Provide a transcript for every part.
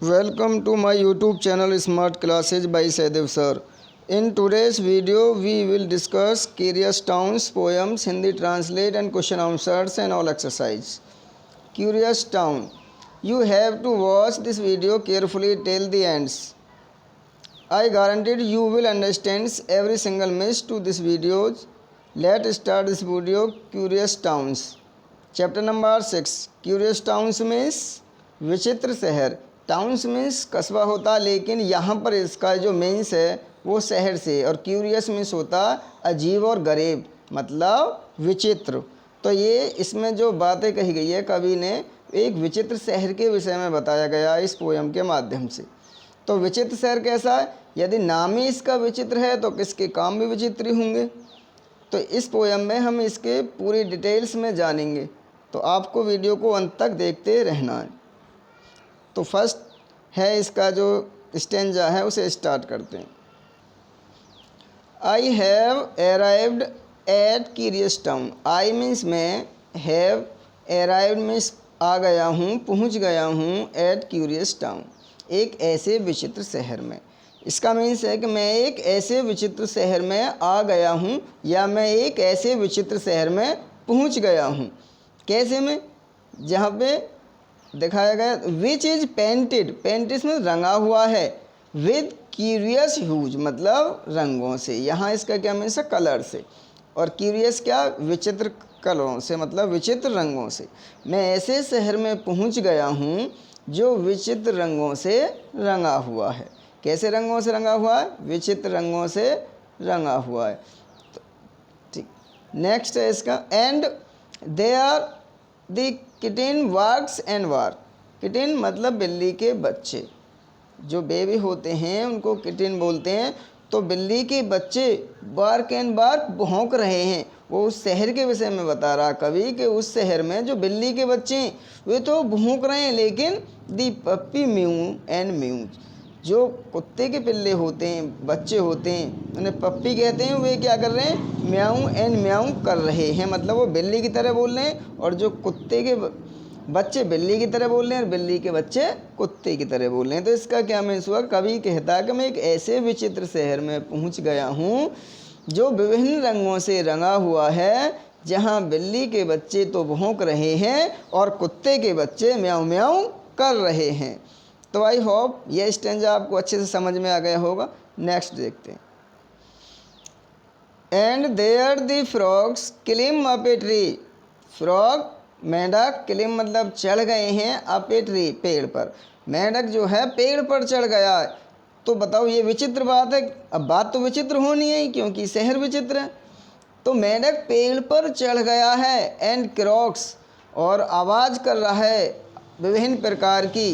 Welcome to my YouTube channel Smart Classes by Saidev Sir. In today's video, we will discuss Curious Towns, poems, Hindi translate and question answers and all exercise. Curious Town. You have to watch this video carefully till the ends. I guarantee you will understand every single miss to this video. Let's start this video. Curious Towns. Chapter number 6. Curious Towns means विचित्र शहर. Towns means कस्बा होता, लेकिन यहाँ पर इसका जो means है वो शहर से, और क्यूरियस मीन्स होता अजीब और गरीब, मतलब विचित्र. तो ये इसमें जो बातें कही गई है कवि ने एक विचित्र शहर के विषय में बताया गया इस पोयम के माध्यम से. तो विचित्र शहर कैसा है? यदि नाम ही इसका विचित्र है तो किसके काम भी विचित्र ही होंगे. तो इस पोयम में हम इसके पूरी डिटेल्स में जानेंगे, तो आपको वीडियो को अंत तक देखते रहना है. तो फर्स्ट है इसका जो स्टेंजा है उसे स्टार्ट करते हैं. I have arrived at curious town. I means मैं, हैव अराइव्ड मीन्स आ गया हूँ, पहुँच गया हूँ, एट क्यूरियस टाउन एक ऐसे विचित्र शहर में. इसका मीन्स है कि मैं एक ऐसे विचित्र शहर में आ गया हूँ या मैं एक ऐसे विचित्र शहर में पहुँच गया हूँ. कैसे में? जहाँ पे दिखाया गया विच इज पेंटेड, पेंटेड में रंगा हुआ है, विद क्यूरियस ह्यूज मतलब रंगों से. यहाँ इसका क्या मीन्स है? कलर से. और क्यूरियस क्या? विचित्र कलरों से, मतलब विचित्र रंगों से. मैं ऐसे शहर में पहुँच गया हूँ जो विचित्र रंगों से रंगा हुआ है. कैसे रंगों से रंगा हुआ है? विचित्र रंगों से रंगा हुआ है. ठीक. नेक्स्ट है इसका, and they are the kitchen works and work. Kitchen मतलब बिल्ली के बच्चे, जो बेबी होते हैं उनको किटिन बोलते हैं. तो बिल्ली के बच्चे बार्क एंड बार्क भौंक रहे हैं. वो उस शहर के विषय में बता रहा कवि कि उस शहर में जो बिल्ली के बच्चे हैं वे तो भौंक रहे हैं, लेकिन दी पप्पी म्यू एंड म्यूज, जो कुत्ते के पिल्ले होते हैं, बच्चे होते हैं, उन्हें पप्पी कहते हैं, वे क्या कर रहे हैं? म्याऊं एंड म्याऊं कर रहे हैं. मतलब वो बिल्ली की तरह बोल रहे हैं, और जो कुत्ते के बच्चे बिल्ली की तरह बोल रहे हैं और बिल्ली के बच्चे कुत्ते की तरह बोल रहे हैं. तो इसका क्या मीन्स हुआ? कवि कहता है कि मैं एक ऐसे विचित्र शहर में पहुंच गया हूं जो विभिन्न रंगों से रंगा हुआ है, जहां बिल्ली के बच्चे तो भौंक रहे हैं और कुत्ते के बच्चे म्याऊं म्याऊं कर रहे हैं. तो आई होप यह स्टेंजा आपको अच्छे से समझ में आ गया होगा. नेक्स्ट देखते हैं. And there the frogs climb up a tree. Frog मेंढक, क्लिम मतलब चढ़ गए हैं, अप ए ट्री पेड़ पर. मेंढक जो है पेड़ पर चढ़ गया है. तो बताओ ये विचित्र बात है. अब बात तो विचित्र होनी है क्योंकि शहर विचित्र है. तो मेंढक पेड़ पर चढ़ गया है, एंड क्रॉक्स और आवाज़ कर रहा है विभिन्न प्रकार की,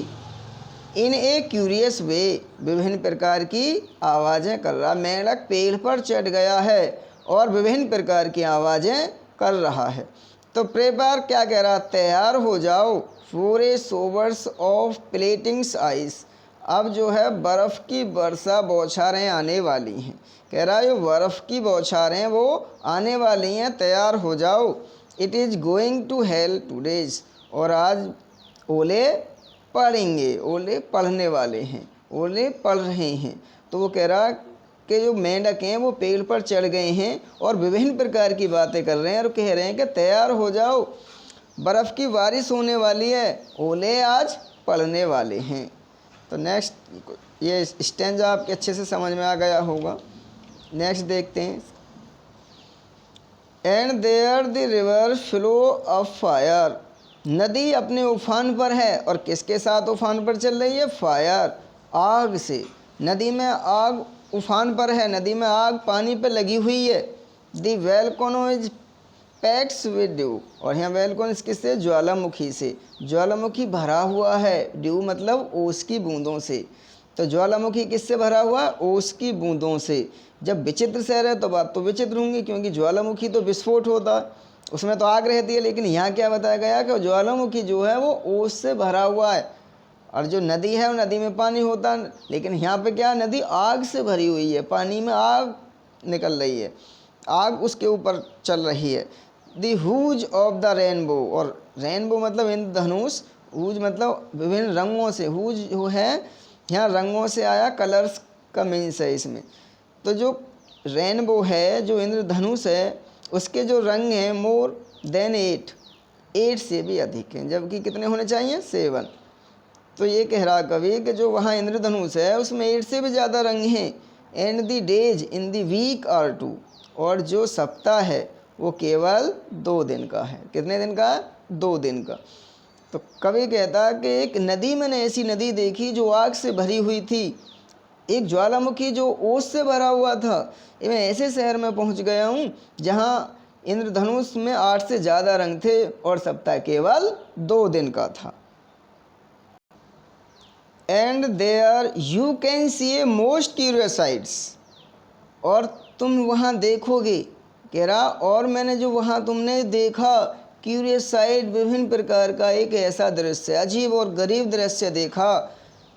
इन ए क्यूरियस वे विभिन्न प्रकार की आवाज़ें कर रहा. मेंढक पेड़ पर चढ़ गया है और विभिन्न प्रकार की आवाज़ें कर रहा है. तो प्रेपर क्या कह रहा? तैयार हो जाओ फॉर ए शोवर्स ऑफ प्लेटिंग्स आइस. अब जो है बर्फ़ की वर्षा बौछारें आने वाली हैं. कह रहा है जो बर्फ़ की बौछारें वो आने वाली हैं, तैयार हो जाओ. It is going to hail today's, और आज ओले पढ़ेंगे. ओले पढ़ने वाले हैं, ओले पढ़ रहे हैं. तो वो कह रहा कि जो मेंढक हैं वो पेड़ पर चढ़ गए हैं और विभिन्न प्रकार की बातें कर रहे हैं और कह रहे हैं कि तैयार हो जाओ, बर्फ़ की बारिश होने वाली है, ओले आज पड़ने वाले हैं. तो नेक्स्ट ये स्टेंजा आपके अच्छे से समझ में आ गया होगा. नेक्स्ट देखते हैं. And there the river flow of fire. नदी अपने उफान पर है, और किसके साथ उफान पर चल रही है? फायर, आग से. नदी में आग उफान पर है, नदी में आग पानी पर लगी हुई है. दी वेलकोनो इज पैक्स विद ड्यू, और यहाँ वेलकोन किससे? ज्वालामुखी से. ज्वालामुखी भरा हुआ है, ड्यू मतलब ओस की बूंदों से. तो ज्वालामुखी किससे भरा हुआ? ओस की बूंदों से. जब विचित्र शहर है तो बात तो विचित्र होंगी, क्योंकि ज्वालामुखी तो विस्फोट होता है, उसमें तो आग रहती है. लेकिन यहाँ क्या बताया गया कि ज्वालामुखी जो है वो ओस से भरा हुआ है, और जो नदी है वो नदी में पानी होता है. लेकिन यहाँ पे क्या? नदी आग से भरी हुई है, पानी में आग निकल रही है, आग उसके ऊपर चल रही है. The hues of the rainbow, और रेनबो मतलब इंद्रधनुष, हुज मतलब विभिन्न रंगों से, हुज जो है यहाँ रंगों से आया, कलर्स का मीन्स है इसमें। तो जो रेनबो है, जो इंद्रधनुष है, उसके जो रंग हैं मोर देन 8 से भी अधिक हैं, जबकि कितने होने चाहिए 7। तो ये कह रहा कवि कि जो वहाँ इंद्रधनुष है उसमें 8 से भी ज़्यादा रंग हैं। And the days in the week are 2, और जो सप्ताह है वो केवल 2 दिन का है। कितने दिन का? 2 दिन का। तो कवि कहता कि एक नदी, मैंने ऐसी नदी देखी जो आग से भरी हुई थी, एक ज्वालामुखी जो ओस से भरा हुआ था। मैं ऐसे शहर में पहुंच गया हूँ जहाँ इंद्रधनुष में 8 से ज़्यादा रंग थे और सप्ताह केवल 2 दिन का था। And there you can see a most curious sights, और तुम वहाँ देखोगे, कह रहा और मैंने जो वहाँ तुमने देखा क्यूरियस साइट, विभिन्न प्रकार का एक ऐसा दृश्य, अजीब और गरीब दृश्य देखा।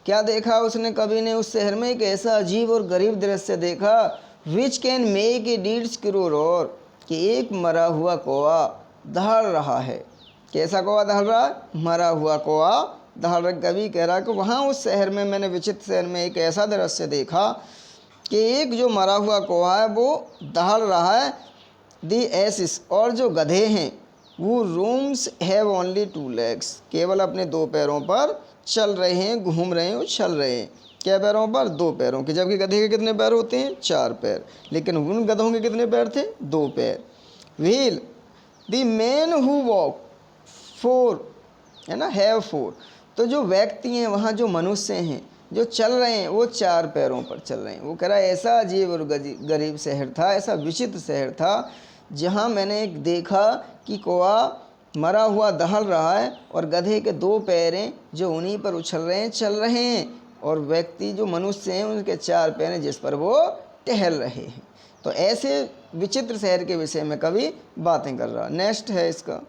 क्या देखा उसने, कवि ने उस शहर में एक ऐसा अजीब और गरीब दृश्य देखा, which can make a deeds क्रूर, कि एक मरा हुआ कौआ दहाड़ रहा है। कैसा कौआ दहाड़ रहा है? मरा हुआ कौआ दहाड़ रहा। कवि कह रहा कि वहाँ उस शहर में, मैंने विचित्र शहर में एक ऐसा दृश्य देखा कि एक जो मरा हुआ कौआ है वो दहाड़ रहा है। दी एसिस, और जो गधे हैं वो रूम्स हैव ओनली 2 legs, केवल अपने 2 पैरों पर चल रहे हैं, घूम रहे हैं, उछल रहे हैं। क्या पैरों पर? 2 पैरों के, जबकि गधे के कितने पैर होते हैं? 4 पैर। लेकिन उन गधों के कितने पैर थे? 2 पैर। Wheel the man who walk 4, है ना, हैव 4। तो जो व्यक्ति हैं वहाँ, जो मनुष्य हैं जो चल रहे हैं, वो 4 पैरों पर चल रहे हैं। वो कह रहा है ऐसा अजीब और गरीब शहर था, ऐसा विचित्र शहर था, जहाँ मैंने एक देखा कि कौआ मरा हुआ दहल रहा है और गधे के 2 पैर हैं जो उन्हीं पर उछल रहे हैं, चल रहे हैं, और व्यक्ति जो मनुष्य हैं उनके 4 पैर हैं जिस पर वो टहल रहे हैं। तो ऐसे विचित्र शहर के विषय में कवि बातें कर रहा। नेक्स्ट है इसका,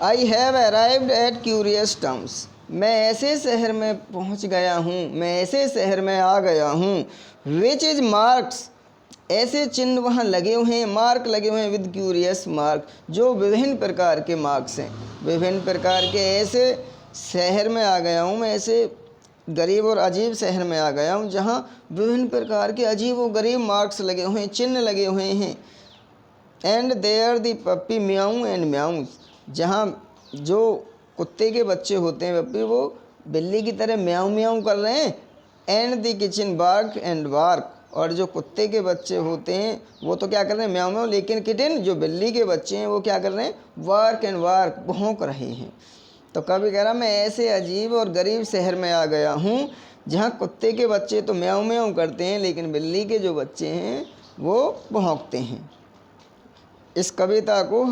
I have arrived at curious towns, मैं ऐसे शहर में पहुंच गया हूँ, मैं ऐसे शहर में आ गया हूँ, विच इज मार्क्स, ऐसे चिन्ह वहाँ लगे हुए हैं, मार्क लगे हुए हैं, विद क्यूरियस मार्क, जो विभिन्न प्रकार के मार्क्स हैं, विभिन्न प्रकार के। ऐसे शहर में आ गया हूँ मैं, ऐसे गरीब और अजीब शहर में आ गया हूँ जहाँ विभिन्न प्रकार के अजीब और गरीब मार्क्स लगे हुए हैं, चिन्ह लगे हुए हैं। एंड देयर दी पप्पी म्याऊ एंड म्याऊ, जहाँ जो कुत्ते के बच्चे होते हैं पप्पी, वो बिल्ली की तरह म्याऊ म्याऊ कर रहे हैं। And the kitchen bark and bark, और जो कुत्ते के बच्चे होते हैं वो तो क्या कर रहे हैं? म्याऊ म्याऊ। लेकिन किटन, जो बिल्ली के बच्चे हैं, वो क्या कर रहे हैं? वार्क एंड वार्क, भौंक रहे हैं। तो कभी कह रहा मैं ऐसे अजीब और गरीब शहर में आ गया हूँ जहाँ कुत्ते के बच्चे तो म्याऊ म्याऊ करते हैं, लेकिन बिल्ली के जो बच्चे हैं वो भौंकते हैं। इस कविता को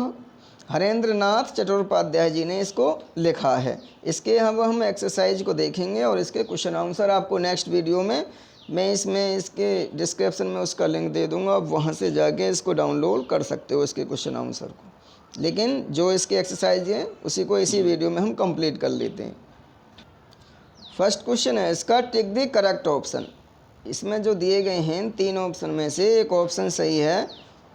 हरेंद्र नाथ चट्टोपाध्याय जी ने इसको लिखा है। इसके हम एक्सरसाइज को देखेंगे और इसके क्वेश्चन आंसर आपको नेक्स्ट वीडियो में मैं इसमें इसके डिस्क्रिप्शन में उसका लिंक दे दूंगा, आप वहाँ से जाके इसको डाउनलोड कर सकते हो इसके क्वेश्चन आंसर को। लेकिन जो इसके एक्सरसाइज है उसी को इसी वीडियो में हम कंप्लीट कर लेते हैं। फर्स्ट क्वेश्चन है इसका, टिक द करेक्ट ऑप्शन। इसमें जो दिए गए हैं 3 ऑप्शन में से एक ऑप्शन सही है,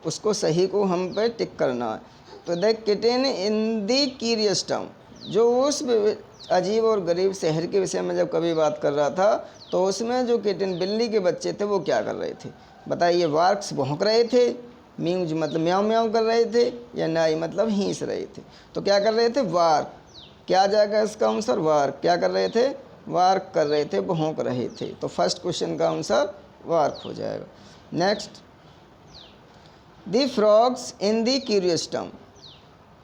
उसको सही को हम पे टिक करना है। तो the kitten in the curious town, जो उस अजीब और गरीब शहर के विषय में जब कभी बात कर रहा था तो उसमें जो किटन बिल्ली के बच्चे थे वो क्या कर रहे थे? बताइए। वार्क्स भौंक रहे थे, म्यूज मतलब म्याऊ म्याऊ कर रहे थे, या नाई मतलब हींस रहे थे? तो क्या कर रहे थे? वार्क। क्या आ जाएगा इसका आंसर? वार्क। क्या कर रहे थे? वार्क कर रहे थे, भौंक रहे थे। तो फर्स्ट क्वेश्चन का आंसर वार्क हो जाएगा। Next, the frogs in the curious town,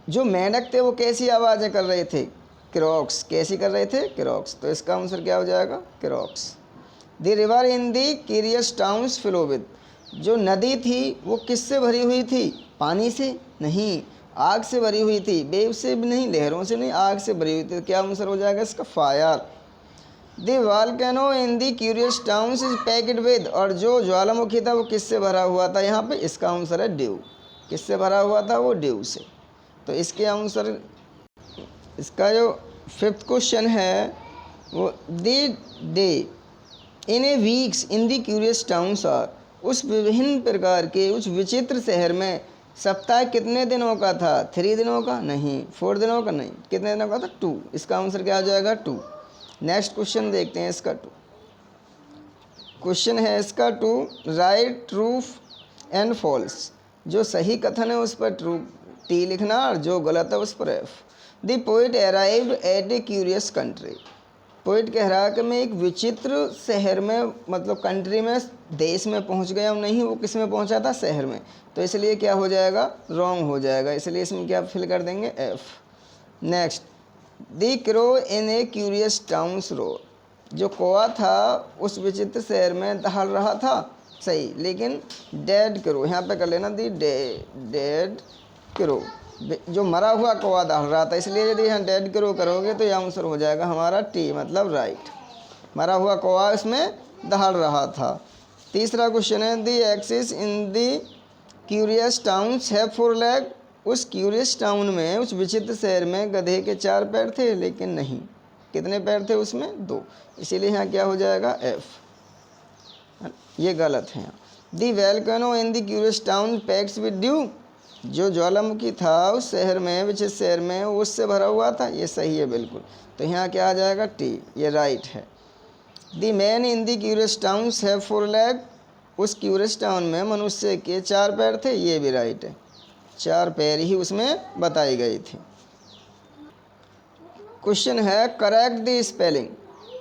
जो मेंढक थे वो कैसी आवाज़ें कर रहे थे? क्रॉक्स। कैसी कर रहे थे? क्रॉक्स। तो इसका आंसर क्या हो जाएगा? Crocs. The river in the curious towns flow with, जो नदी थी वो किससे भरी हुई थी? पानी से नहीं, आग से भरी हुई थी। वेव से भी नहीं, लहरों से नहीं, आग से भरी हुई थी। तो क्या आंसर हो जाएगा इसका? Fire. The volcano in the curious towns is packed with, और जो ज्वालामुखी था वो किससे भरा हुआ था? यहाँ पे इसका आंसर है ड्यू। किससे भरा हुआ था? वो ड्यू से। तो इसके आंसर, इसका जो 5th क्वेश्चन है वो, the day in a weeks in the curious towns are, उस विभिन्न प्रकार के उस विचित्र शहर में सप्ताह कितने दिनों का था? 3 दिनों का? नहीं। 4 दिनों का? नहीं। कितने दिनों का था? 2। इसका आंसर क्या आ जाएगा? 2। नेक्स्ट क्वेश्चन देखते हैं इसका 2। क्वेश्चन है इसका 2, राइट ट्रू एंड फॉल्स। जो सही कथन है उस पर ट्रू टी लिखना और जो गलत है उस पर F. The poet arrived at A curious country. Poet कह रहा है कि मैं एक विचित्र शहर में, मतलब कंट्री में, देश में पहुंच गया हूँ। नहीं, वो किस में पहुंचा था? शहर में। तो इसलिए क्या हो जाएगा? रॉन्ग हो जाएगा। इसलिए इसमें क्या फिल कर देंगे? F. Next, the crow in A curious towns road. जो कौवा था उस विचित्र शहर में दहाड़ रहा था। सही, लेकिन डेड क्रो यहाँ पे कर लेना, दी डेड क्रो। जो मरा हुआ कौवा दहाड़ रहा था, इसलिए यदि यहाँ डेड क्रो करोगे तो यह आंसर हो जाएगा हमारा टी, मतलब राइट। मरा हुआ कौवा इसमें दहाड़ रहा था। तीसरा क्वेश्चन है, दी axis in the curious towns have 4 leg. उस क्यूरियस टाउन में, उस विचित्र शहर में गधे के 4 पैर थे, लेकिन नहीं। कितने पैर थे उसमें? 2। इसीलिए यहाँ क्या हो जाएगा? एफ। ये गलत है। The volcano in the curious town packs with dew. जो ज्वालामुखी था उस शहर में, विचित्र शहर में, उससे भरा हुआ था। ये सही है बिल्कुल। तो यहाँ क्या आ जाएगा? टी। ये राइट है। The man in the curious towns have 4 leg. उस क्यूरियस टाउन में मनुष्य के 4 पैर थे। ये भी राइट है। 4 पैर ही उसमें बताई गई थी। क्वेश्चन है, करेक्ट दी स्पेलिंग।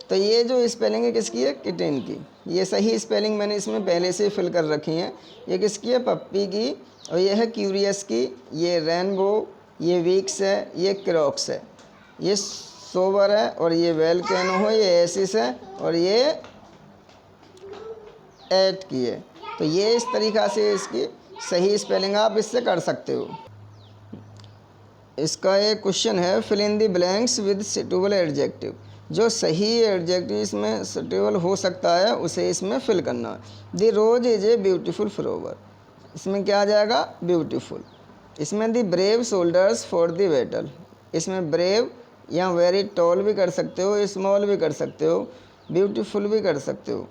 तो ये जो स्पेलिंग है किसकी है? किटेन की। ये सही स्पेलिंग मैंने इसमें पहले से फिल कर रखी है। ये किसकी है? पप्पी की। और ये है क्यूरियस की। ये रेनबो, ये वीक्स है, ये क्रॉक्स है, ये सोबर है, और ये वेलकैनो है, ये एसिस है, और ये एट की है। तो ये इस तरीक़ा से इसकी सही स्पेलिंग आप इससे कर सकते हो। इसका एक क्वेश्चन है, fill in the blanks with suitable adjective. जो सही एडजेक्टिव इसमें सुटेबल हो सकता है उसे इसमें फिल करना है। The rose is a beautiful flower. इसमें क्या आ जाएगा? ब्यूटीफुल। इसमें the brave soldiers for the battle. इसमें ब्रेव या वेरी टॉल भी कर सकते हो, स्मॉल भी कर सकते हो, ब्यूटीफुल भी कर सकते हो।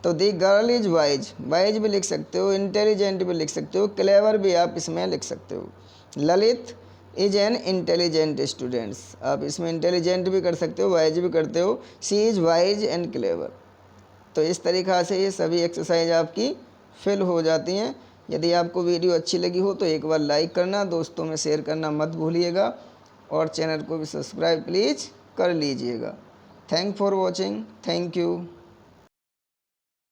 तो दी गर्ल इज वाइज, वाइज भी लिख सकते हो, इंटेलिजेंट भी लिख सकते हो, क्लेवर भी आप इसमें लिख सकते हो। Lalit is an intelligent students. आप इसमें इंटेलिजेंट भी कर सकते हो, वाइज भी करते हो। सी इज़ वाइज एंड क्लेवर। तो इस तरीक़ा से ये सभी एक्सरसाइज आपकी फिल हो जाती हैं। यदि आपको वीडियो अच्छी लगी हो तो एक बार लाइक करना, दोस्तों में शेयर करना मत भूलिएगा, और चैनल को भी सब्सक्राइब प्लीज़ कर लीजिएगा। Thank for watching. Thank you.